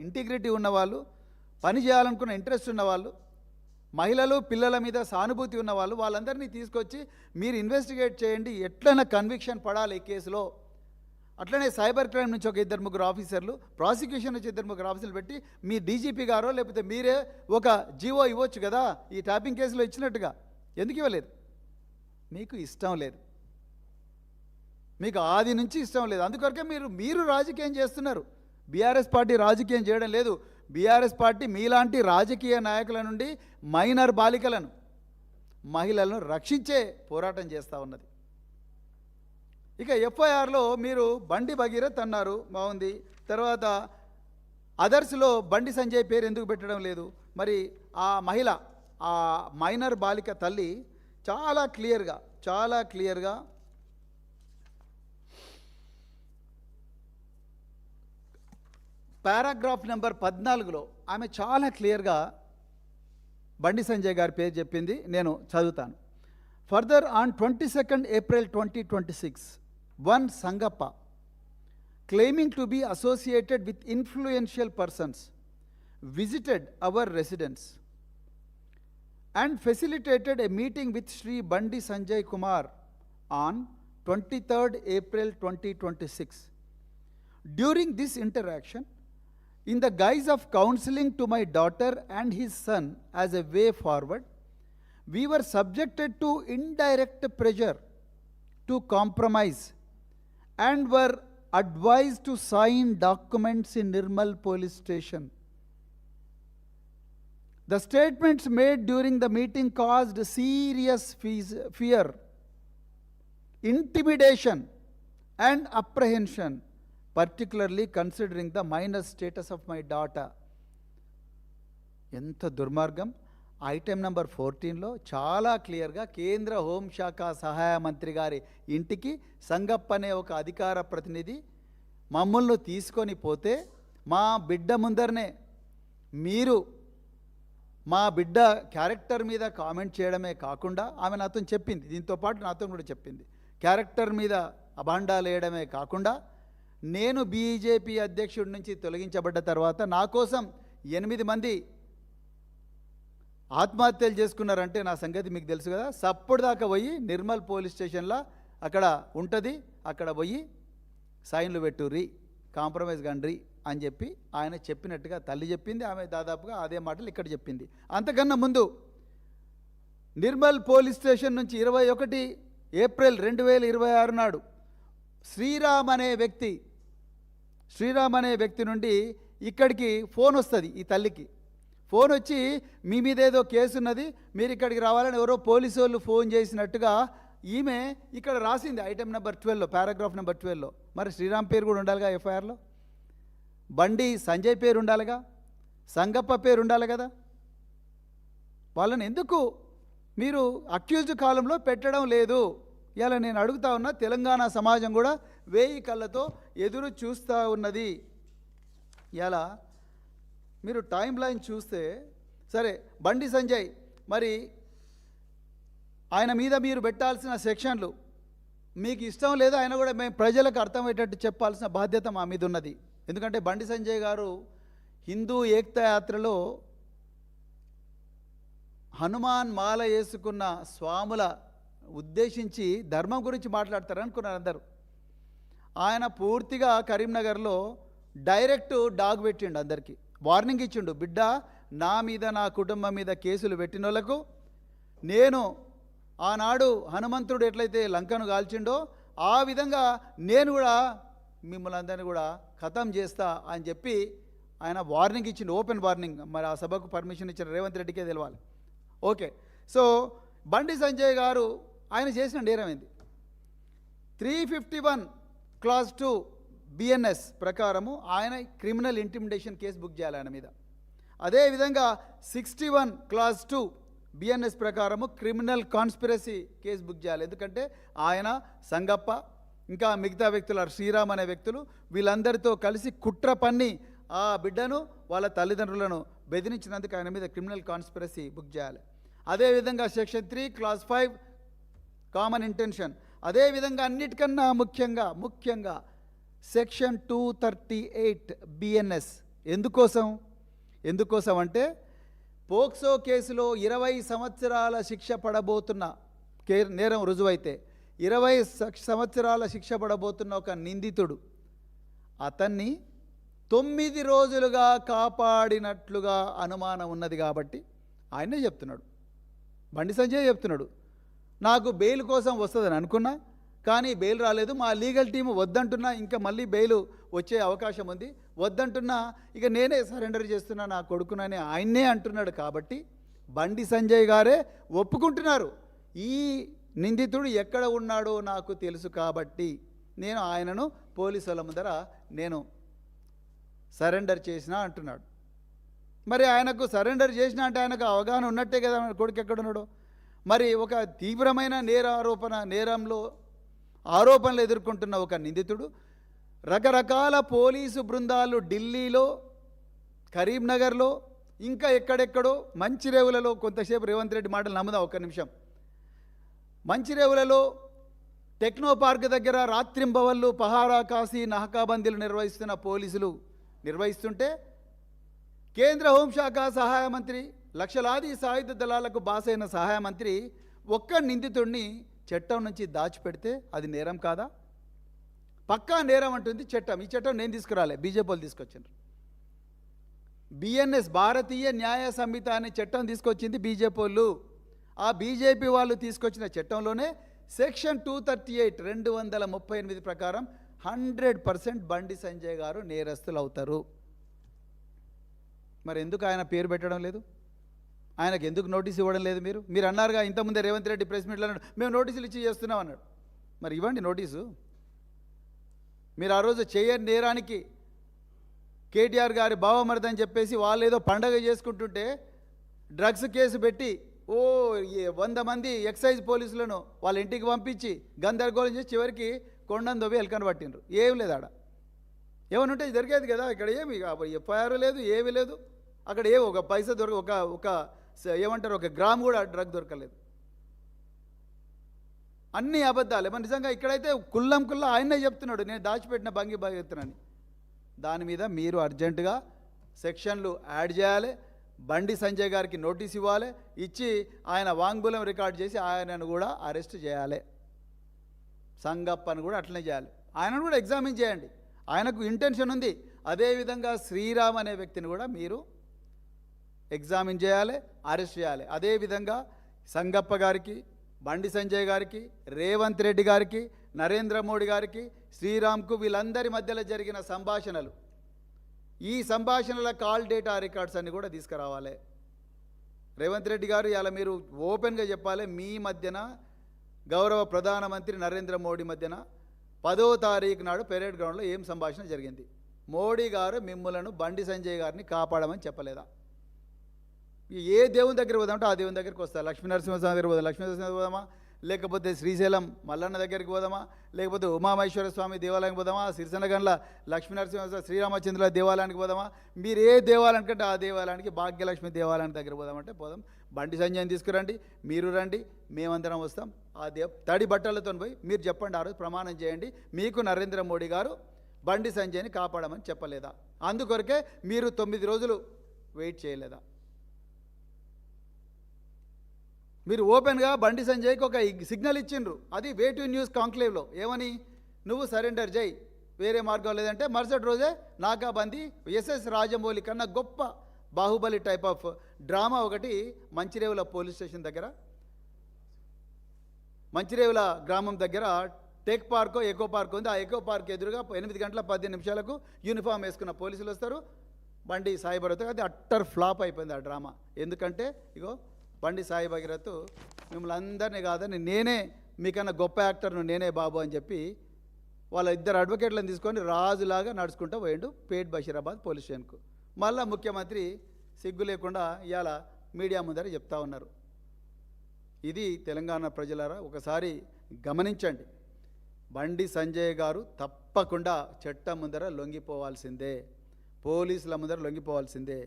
Integrity ఉన్నవాళ్ళు, పని చేయాలనుకున్న ఇంట్రెస్ట్ ఉన్నవాళ్ళు, మహిళలు పిల్లల మీద సానుభూతి ఉన్నవాళ్ళు, వాళ్ళందరినీ తీసుకొచ్చి మీరు ఇన్వెస్టిగేట్ చేయండి, ఎట్లైనా కన్విక్షన్ పడాలి ఈ కేసులో. అట్లనే సైబర్ క్రైమ్ నుంచి ఒక 2-3 ఆఫీసర్లు, ప్రాసిక్యూషన్ నుంచి 2-3 ఆఫీసర్లు పెట్టి మీ డీజీపీ గారో లేకపోతే మీరే ఒక జీవో ఇవ్వచ్చు కదా, ఈ ట్యాపింగ్ కేసులో ఇచ్చినట్టుగా. ఎందుకు ఇవ్వలేదు? మీకు ఇష్టం లేదు, మీకు ఆది నుంచి ఇష్టం లేదు. అందుకొరకే మీరు రాజకీయం చేస్తున్నారు. బీఆర్ఎస్ పార్టీ రాజకీయం చేయడం లేదు. బీఆర్ఎస్ పార్టీ మీలాంటి రాజకీయ నాయకుల నుండి మైనర్ బాలికలను, మహిళలను రక్షించే పోరాటం చేస్తూ ఉన్నది. ఇక ఎఫ్ఐఆర్లో మీరు బండి భగీరథ్ అన్నారు, బాగుంది. తర్వాత అదర్స్లో బండి సంజయ్ పేరు ఎందుకు పెట్టడం లేదు? మరి ఆ మహిళ, ఆ మైనర్ బాలిక తల్లి చాలా క్లియర్గా పారాగ్రాఫ్ నెంబర్ 14లో ఆమె చాలా క్లియర్గా బండి సంజయ్ గారి పేరు చెప్పింది. నేను చదువుతాను. Further on 22nd April 2026, one Sangappa, claiming to be associated with influential persons, visited our residence and facilitated a meeting with Sri Bandi Sanjay Kumar on 23rd April 2026. During this interaction, in the guise of counseling to my daughter and his son as a way forward, we were subjected to indirect pressure to compromise and were advised to sign documents in Nirmal police station. The statements made during the meeting caused serious fear, intimidation and apprehension, particularly considering the minor status of my daughter. ఎంత దుర్మార్గం! Item number 14లో చాలా క్లియర్గా కేంద్ర హోంశాఖ సహాయ మంత్రి గారి ఇంటికి సంగప్ప అనే ఒక అధికార ప్రతినిధి మమ్మల్ని తీసుకొని పోతే మా బిడ్డ ముందరనే మీరు మా బిడ్డ క్యారెక్టర్ మీద కామెంట్ చేయడమే కాకుండా, ఆమె నాతో చెప్పింది, దీంతో పాటు నాతో కూడా చెప్పింది, క్యారెక్టర్ మీద అభాండాలు వేయడమే కాకుండా, నేను బీజేపీ అధ్యక్షుడి నుంచి తొలగించబడ్డ తర్వాత నా కోసం 8 మంది ఆత్మహత్యలు చేసుకున్నారంటే నా సంగతి మీకు తెలుసు కదా. సప్పుడు దాకా పోయి నిర్మల్ పోలీస్ స్టేషన్లో అక్కడ ఉంటుంది, అక్కడ పోయి సైన్లు పెట్టుర్రి, కాంప్రమైజ్ కండ్రి అని చెప్పి ఆయన చెప్పినట్టుగా తల్లి చెప్పింది. ఆమె దాదాపుగా అదే మాటలు ఇక్కడ చెప్పింది. అంతకన్నా ముందు నిర్మల్ పోలీస్ స్టేషన్ నుంచి 21 ఏప్రిల్ 2026 నాడు శ్రీరామ్ అనే వ్యక్తి నుండి ఇక్కడికి ఫోన్ వస్తుంది. ఈ తల్లికి ఫోన్ వచ్చి మీ మీద ఏదో కేసు ఉన్నది, మీరు ఇక్కడికి రావాలని ఎవరో పోలీసు వాళ్ళు ఫోన్ చేసినట్టుగా ఈమె ఇక్కడ రాసింది ఐటెం నెంబర్ 12లో, పారాగ్రాఫ్ నెంబర్ 12లో. మరి శ్రీరామ్ పేరు కూడా ఉండాలిగా ఎఫ్ఐఆర్లో, బండి సంజయ్ పేరు ఉండాలిగా, సంగప్ప పేరు ఉండాలి కదా. వాళ్ళని ఎందుకు మీరు అక్యూజ్డ్ కాలంలో పెట్టడం లేదు? ఇలా నేను అడుగుతా ఉన్నా. తెలంగాణ సమాజం కూడా 1000 కళ్ళతో ఎదురు చూస్తూ ఉన్నది. ఇలా మీరు టైం లైన్ చూస్తే, సరే బండి సంజయ్ మరి ఆయన మీద మీరు పెట్టాల్సిన సెక్షన్లు మీకు ఇష్టం లేదు, ఆయన కూడా మేము ప్రజలకు అర్థమయ్యేటట్టు చెప్పాల్సిన బాధ్యత మా మీద ఉన్నది. ఎందుకంటే బండి సంజయ్ గారు హిందూ ఏక్తా యాత్రలో హనుమాన్ మాల వేసుకున్న స్వాముల ఉద్దేశించి ధర్మం గురించి మాట్లాడతారనుకున్నారు అందరూ. ఆయన పూర్తిగా కరీంనగర్లో డైరెక్ట్ డాగ్ పెట్టిండు, అందరికీ వార్నింగ్ ఇచ్చిండు. బిడ్డ, నా మీద నా కుటుంబం మీద కేసులు పెట్టిన వాళ్ళకు నేను ఆనాడు హనుమంతుడు ఎట్లయితే లంకను కాల్చిండో ఆ విధంగా నేను కూడా మిమ్మల్ని అందరినీ కూడా ఖతం చేస్తా అని చెప్పి ఆయన వార్నింగ్ ఇచ్చిండు, ఓపెన్ వార్నింగ్. మరి ఆ సభకు పర్మిషన్ ఇచ్చిన రేవంత్ రెడ్డికే తెలవాలి. ఓకే, సో బండి సంజయ్ గారు ఆయన చేసిన నేరం ఏంది? 351 Clause 2 BNS ప్రకారము ఆయన క్రిమినల్ ఇంటిమిడేషన్ కేసు బుక్ చేయాలి ఆయన మీద. అదేవిధంగా 61 Clause 2 BNS ప్రకారము క్రిమినల్ కాన్స్పిరసీ కేసు బుక్ చేయాలి. ఎందుకంటే ఆయన, సంగప్ప, ఇంకా మిగతా వ్యక్తులు, శ్రీరామ్ అనే వ్యక్తులు, వీళ్ళందరితో కలిసి కుట్ర పన్ని ఆ బిడ్డను వాళ్ళ తల్లిదండ్రులను బెదిరించినందుకు ఆయన మీద క్రిమినల్ కాన్స్పిరసీ బుక్ చేయాలి. అదేవిధంగా సెక్షన్ 3 Clause 5 కామన్ ఇంటెన్షన్. అదేవిధంగా అన్నిటికన్నా ముఖ్యంగా సెక్షన్ 238 BNS ఎందుకోసం అంటే పోక్సో కేసులో 20 సంవత్సరాల శిక్ష పడబోతున్న నేరం రుజువైతే 20 సంవత్సరాల శిక్ష పడబోతున్న ఒక నిందితుడు అతన్ని 9 రోజులుగా కాపాడినట్లుగా అనుమానం ఉన్నది కాబట్టి ఆయనే చెప్తున్నాడు, బండి సంజయ్ చెప్తున్నాడు, నాకు బెయిల్ కోసం వస్తుందని అనుకున్నా కానీ బెయిల్ రాలేదు, మా లీగల్ టీము వద్దంటున్నా, ఇంకా మళ్ళీ బెయిల్ వచ్చే అవకాశం ఉంది, వద్దంటున్నా, ఇక నేనే సరెండర్ చేస్తున్నా నా కొడుకునని ఆయన్నే అంటున్నాడు. కాబట్టి బండి సంజయ్ గారే ఒప్పుకుంటున్నారు, ఈ నిందితుడు ఎక్కడ ఉన్నాడో నాకు తెలుసు కాబట్టి నేను ఆయనను పోలీసుల ముందర నేను సరెండర్ చేసిన అంటున్నాడు. మరి ఆయనకు సరెండర్ చేసిన అంటే ఆయనకు అవగాహన ఉన్నట్టే కదా కొడుకు ఎక్కడున్నాడు. మరి ఒక తీవ్రమైన నేరంలో ఆరోపణలు ఎదుర్కొంటున్న ఒక నిందితుడు రకరకాల పోలీసు బృందాలు ఢిల్లీలో, కరీంనగర్లో, ఇంకా ఎక్కడెక్కడో, మంచిరేవులలో, కొంతసేపు రేవంత్ రెడ్డి మాటలు నమ్ముదాం ఒక్క నిమిషం, మంచిరేవులలో టెక్నో పార్క్ దగ్గర రాత్రింబవళ్ళు పహారా కాసి నహకాబందీలు నిర్వహిస్తున్న పోలీసులు నిర్వహిస్తుంటే కేంద్ర హోంశాఖ సహాయ మంత్రి, లక్షలాది సాయుధ దళాలకు బాసైన సహాయ మంత్రి ఒక్క నిందితుడిని చట్టం నుంచి దాచిపెడితే అది నేరం కాదా? పక్కా నేరం అంటుంది చట్టం. ఈ చట్టం నేను తీసుకురాలే, బీజేపీ వాళ్ళు తీసుకొచ్చారు. బిఎన్ఎస్, భారతీయ న్యాయ సంహిత అనే చట్టం తీసుకొచ్చింది బీజేపీ వాళ్ళు. ఆ బీజేపీ వాళ్ళు తీసుకొచ్చిన చట్టంలోనే సెక్షన్ 238 238 ప్రకారం 100% బండి సంజయ్ గారు నేరస్తులు అవుతారు. మరి ఎందుకు ఆయన పేరు పెట్టడం లేదు? ఆయనకు ఎందుకు నోటీస్ ఇవ్వడం లేదు? మీరు అన్నారుగా ఇంతకుముందే రేవంత్ రెడ్డి ప్రెస్ మీట్లో అన్నాడు, మేము నోటీసులు ఇచ్చి చేస్తున్నాం అన్నాడు. మరి ఇవ్వండి నోటీసు. మీరు ఆ రోజు చేయని నేరానికి కేటీఆర్ గారి బావమరిది అని చెప్పేసి వాళ్ళు ఏదో పండగ చేసుకుంటుంటే డ్రగ్స్ కేసు పెట్టి 100 మంది ఎక్సైజ్ పోలీసులను వాళ్ళ ఇంటికి పంపించి గందరగోళం చేసి చివరికి కొండను దొబ్బి ఎలకను పట్టిండ్రు. ఏం లేదు ఆడ, ఏమని ఉంటే జరిగేది కదా. ఇక్కడ ఏమి ఎఫ్ఐఆర్ లేదు, ఏమీ లేదు. అక్కడ ఒక పైసా ఒక ఏమంటారు, ఒక గ్రామ్ కూడా డ్రగ్ దొరకలేదు. అన్నీ అబద్ధాలే. మరి నిజంగా ఇక్కడైతే కుల్లం ఆయనే చెప్తున్నాడు, నేను దాచిపెట్టిన బంగి చెప్తున్నాను. దాని మీద మీరు అర్జెంటుగా సెక్షన్లు యాడ్ చేయాలి, బండి సంజయ్ గారికి నోటీస్ ఇవ్వాలి, ఇచ్చి ఆయన వాంగ్మూలం రికార్డ్ చేసి ఆయనను కూడా అరెస్ట్ చేయాలి. సంగప్పను కూడా అట్లనే చేయాలి, ఆయనను కూడా ఎగ్జామిన్ చేయండి. ఆయనకు ఇంటెన్షన్ ఉంది. అదేవిధంగా శ్రీరామ్ అనే వ్యక్తిని కూడా మీరు ఎగ్జామిన్ చేయాలి, అరెస్ట్ చేయాలి. అదేవిధంగా సంగప్ప గారికి, బండి సంజయ్ గారికి, రేవంత్ రెడ్డి గారికి, నరేంద్ర మోడీ గారికి, శ్రీరామ్కు వీళ్ళందరి మధ్యలో జరిగిన సంభాషణలు, ఈ సంభాషణల కాల్ డేటా రికార్డ్స్ అన్ని కూడా తీసుకురావాలి. రేవంత్ రెడ్డి గారు ఇలా మీరు ఓపెన్గా చెప్పాలి, మీ మధ్యన గౌరవ ప్రధానమంత్రి నరేంద్ర మోడీ మధ్యన 10వ తారీఖు నాడు పెరేడ్ గ్రౌండ్లో ఏం సంభాషణ జరిగింది? మోడీ గారు మిమ్మలను బండి సంజయ్ గారిని కాపాడమని చెప్పలేదా? ఏ దేవుని దగ్గర పోదామంటే ఆ దేవుని దగ్గరికి వస్తా. లక్ష్మీనరసింహస్వామి దగ్గర పోదాం, లక్ష్మీనరసింహ పోదామా, లేకపోతే శ్రీశైలం మల్లన్న దగ్గరికి పోదామా, లేకపోతే ఉమామహేశ్వర స్వామి దేవాలయానికి పోదామా, సిరిసనగండ్ల లక్ష్మీనరసింహ శ్రీరామచంద్రుల దేవాలయానికి పోదామా, మీరు ఏ దేవాలయానికి అంటే ఆ దేవాలయానికి, భాగ్యలక్ష్మి దేవాలయానికి దగ్గర పోదామంటే పోదాం. బండి సంజయ్ని తీసుకురండి, మీరు రండి, మేమందరం వస్తాం. ఆ తడి బట్టలతో పోయి మీరు చెప్పండి, ఆ రోజు ప్రమాణం చేయండి, మీకు నరేంద్ర మోడీ గారు బండి సంజయ్ని కాపాడమని చెప్పలేదా? అందుకొరకే మీరు 9 రోజులు వెయిట్ చేయలేదా? మీరు ఓపెన్గా బండి సంజయ్కి ఒక సిగ్నల్ ఇచ్చిండ్రు, అది వే టు న్యూస్ కాంక్లేవ్లో. ఏమని? నువ్వు సరెండర్ చేయి, వేరే మార్గం లేదంటే మరుసటి రోజే నాకాబందీ ఎస్ఎస్ రాజమౌళి కన్నా గొప్ప బాహుబలి టైప్ ఆఫ్ డ్రామా ఒకటి మంచిరేవుల పోలీస్ స్టేషన్ దగ్గర, మంచిరేవుల గ్రామం దగ్గర టెక్ పార్కో ఎకో పార్క్ ఉంది. ఆ ఎకో పార్క్ ఎదురుగా 8 గంటల 15 నిమిషాలకు యూనిఫామ్ వేసుకున్న పోలీసులు వస్తారు, బండి సాయి భగీరథ్. అది అట్టర్ ఫ్లాప్ అయిపోయింది ఆ డ్రామా. ఎందుకంటే ఇగో బండి సాయి భగీరథ్ మిమ్మల్ని అందరినీ కాదని నేనే మీకన్నా గొప్ప యాక్టర్ను నేనే బాబు అని చెప్పి వాళ్ళ 2 అడ్వకేట్లను తీసుకొని రాజులాగా నడుచుకుంటూ పోయిండు పేట్ బషీరాబాద్ పోలీస్ స్టేషన్కు. మళ్ళా ముఖ్యమంత్రి సిగ్గు లేకుండా ఇవాళ మీడియా ముందర చెప్తా ఉన్నారు. ఇది తెలంగాణ ప్రజలారా ఒకసారి గమనించండి. బండి సంజయ్ గారు తప్పకుండా చట్టం ముందర లొంగిపోవాల్సిందే, పోలీసుల ముందర లొంగిపోవాల్సిందే.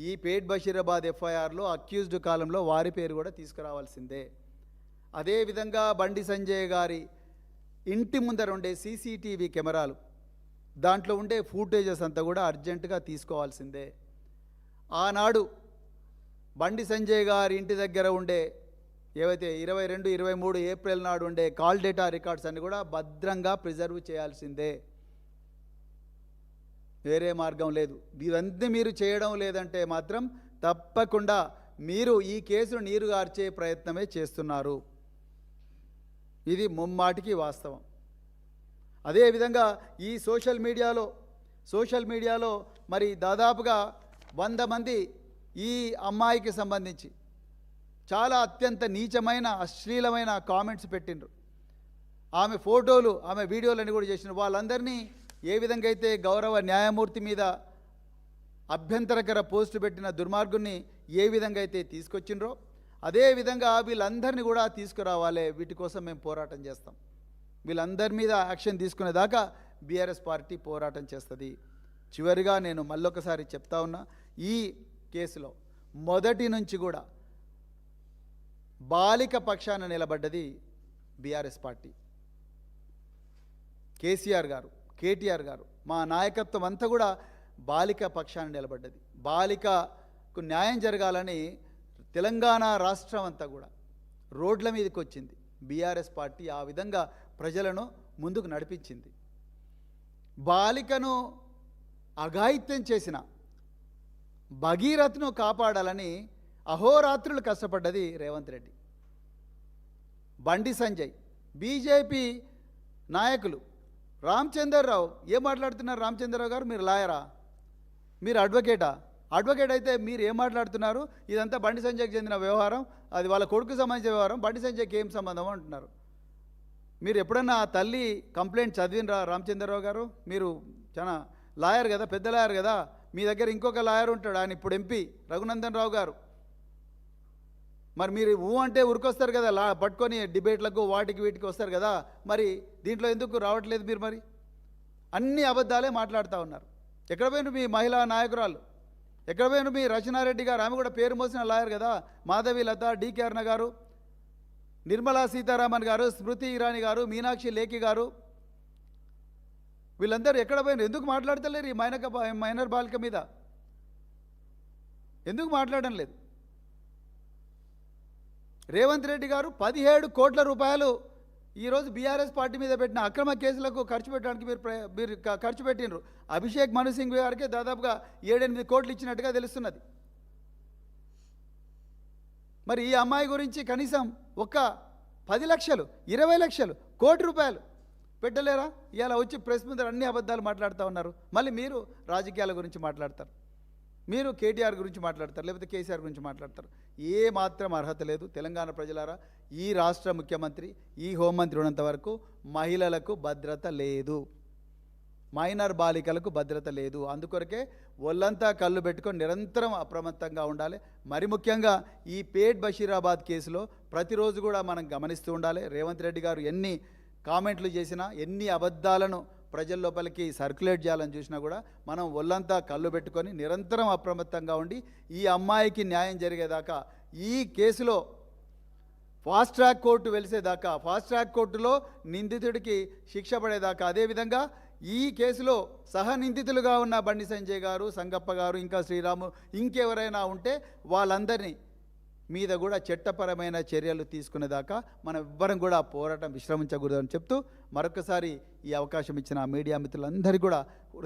ఈ పేట్ బషీరాబాద్ ఎఫ్ఐఆర్లో అక్యూజ్డ్ కాలంలో వారి పేరు కూడా తీసుకురావాల్సిందే. అదేవిధంగా బండి సంజయ్ గారి ఇంటి ముందర ఉండే సీసీటీవీ కెమెరాలు దాంట్లో ఉండే ఫూటేజెస్ అంతా కూడా అర్జెంటుగా తీసుకోవాల్సిందే. ఆనాడు బండి సంజయ్ గారి ఇంటి దగ్గర ఉండే ఏవైతే 22, 23 ఏప్రిల్ నాడు ఉండే కాల్ డేటా రికార్డ్స్ అన్ని కూడా భద్రంగా ప్రిజర్వ్ చేయాల్సిందే. వేరే మార్గం లేదు. ఇవన్నీ మీరు చేయడం లేదంటే మాత్రం తప్పకుండా మీరు ఈ కేసును నీరుగార్చే ప్రయత్నమే చేస్తున్నారు. ఇది ముమ్మాటికి వాస్తవం. అదేవిధంగా ఈ సోషల్ మీడియాలో మరి దాదాపుగా 100 మంది ఈ అమ్మాయికి సంబంధించి చాలా అత్యంత నీచమైన అశ్లీలమైన కామెంట్స్ పెట్టిండ్రు. ఆమె ఫోటోలు ఆమె వీడియోలని కూడా చేసిన వాళ్ళందరినీ ఏ విధంగా అయితే గౌరవ న్యాయమూర్తి మీద అభ్యంతరకర పోస్టు పెట్టిన దుర్మార్గుని ఏ విధంగా అయితే తీసుకొచ్చిండ్రో అదేవిధంగా వీళ్ళందరినీ కూడా తీసుకురావాలి. వీటి కోసం మేము పోరాటం చేస్తాం. వీళ్ళందరి మీద యాక్షన్ తీసుకునేదాకా బీఆర్ఎస్ పార్టీ పోరాటం చేస్తుంది. చివరిగా నేను మళ్ళొకసారి చెప్తా ఉన్నా, ఈ కేసులో మొదటి నుంచి కూడా బాలిక పక్షాన నిలబడ్డది బీఆర్ఎస్ పార్టీ. కేసీఆర్ గారు, కేటీఆర్ గారు, మా నాయకత్వం అంతా కూడా బాలిక పక్షాన నిలబడ్డది. బాలికకు న్యాయం జరగాలని తెలంగాణ రాష్ట్రం అంతా కూడా రోడ్ల మీదకి వచ్చింది. బీఆర్ఎస్ పార్టీ ఆ విధంగా ప్రజలను ముందుకు నడిపించింది. బాలికను అఘాయిత్యం చేసిన భగీరథను కాపాడాలని అహోరాత్రులు కష్టపడ్డది రేవంత్ రెడ్డి. బండి సంజయ్, బీజేపీ నాయకులు, రామచంద్రరావు ఏం మాట్లాడుతున్నారు? రామచంద్రరావు గారు, మీరు లాయరా? మీరు అడ్వకేటా? అడ్వకేట్ అయితే మీరు ఏం మాట్లాడుతున్నారు? ఇదంతా బండి సంజయ్కి చెందిన వ్యవహారం, అది వాళ్ళ కొడుకు సంబంధించిన వ్యవహారం, బండి సంజయ్కి ఏం సంబంధం అంటున్నారు. మీరు ఎప్పుడన్నా ఆ తల్లి కంప్లైంట్ చదివినరా రామచంద్రరావు గారు? మీరు చాలా లాయర్ కదా, పెద్ద లాయర్ కదా, మీ దగ్గర ఇంకొక లాయర్ ఉంటాడు, ఆయన ఇప్పుడు ఎంపీ రఘునందన్ రావు గారు. మరి మీరు అంటే ఉరికొస్తారు కదా, పట్టుకొని డిబేట్లకు వాటికి వీటికి వస్తారు కదా, మరి దీంట్లో ఎందుకు రావట్లేదు మీరు? మరి అన్ని అబద్ధాలే మాట్లాడుతూ ఉన్నారు. ఎక్కడ పోయిన మీ మహిళా నాయకురాలు, ఎక్కడ పోయిన మీ రచనారెడ్డి గారు? ఆమె కూడా పేరు మోసిన లాయర్ కదా. మాధవి లత, డికే అరుణ గారు, నిర్మలా సీతారామన్ గారు, స్మృతి ఇరానీ గారు, మీనాక్షి లేఖి గారు, వీళ్ళందరూ ఎక్కడ పోయినారు? ఎందుకు మాట్లాడతలేరు ఈ మైనర్ బాలిక మీద? ఎందుకు మాట్లాడడం లేదు? రేవంత్ రెడ్డి గారు 17 కోట్ల రూపాయలు ఈరోజు బీఆర్ఎస్ పార్టీ మీద పెట్టిన అక్రమ కేసులకు ఖర్చు పెట్టడానికి మీరు ఖర్చు పెట్టినరు. అభిషేక్ మను సింగ్ గారికి దాదాపుగా 7-8 కోట్లు ఇచ్చినట్టుగా తెలుస్తున్నది. మరి ఈ అమ్మాయి గురించి కనీసం ఒక 10 లక్షలు, 20 లక్షలు, కోటి రూపాయలు పెట్టలేరా? ఇలా వచ్చి ప్రెస్ ముందర అన్ని అబద్ధాలు మాట్లాడుతూ ఉన్నారు. మళ్ళీ మీరు రాజకీయాల గురించి మాట్లాడతారు, మీరు కేటీఆర్ గురించి మాట్లాడతారు, లేకపోతే కేసీఆర్ గురించి మాట్లాడతారు. ఏ మాత్రం అర్హత లేదు. తెలంగాణ ప్రజలారా, ఈ రాష్ట్ర ముఖ్యమంత్రి, ఈ హోంమంత్రి ఉన్నంత వరకు మహిళలకు భద్రత లేదు, మైనర్ బాలికలకు భద్రత లేదు. అందుకొరకే ఒళ్ళంతా కళ్ళు పెట్టుకొని నిరంతరం అప్రమత్తంగా ఉండాలి. మరి ముఖ్యంగా ఈ పేట్ బషీరాబాద్ కేసులో ప్రతిరోజు కూడా మనం గమనిస్తూ ఉండాలి. రేవంత్ రెడ్డి గారు ఎన్ని కామెంట్లు చేసినా, ఎన్ని అబద్ధాలను ప్రజల లోపలికి సర్క్యులేట్ చేయాలని చూసినా కూడా మనం ఒళ్ళంతా కళ్ళు పెట్టుకొని నిరంతరం అప్రమత్తంగా ఉండి ఈ అమ్మాయికి న్యాయం జరిగేదాకా, ఈ కేసులో ఫాస్ట్ ట్రాక్ కోర్టు వెలిసేదాకా, ఫాస్ట్ ట్రాక్ కోర్టులో నిందితుడికి శిక్ష పడేదాకా, అదేవిధంగా ఈ కేసులో సహనిందితులుగా ఉన్న బండి సంజయ్ గారు, సంగప్ప గారు, ఇంకా శ్రీరాము, ఇంకెవరైనా ఉంటే వాళ్ళందరినీ మీద కూడా చట్టపరమైన చర్యలు తీసుకునేదాకా మనం ఎవ్వరం కూడా పోరాటం విశ్రమించకూడదని చెప్తూ మరొకసారి ఈ అవకాశం ఇచ్చిన మీడియా మిత్రులందరికీ కూడా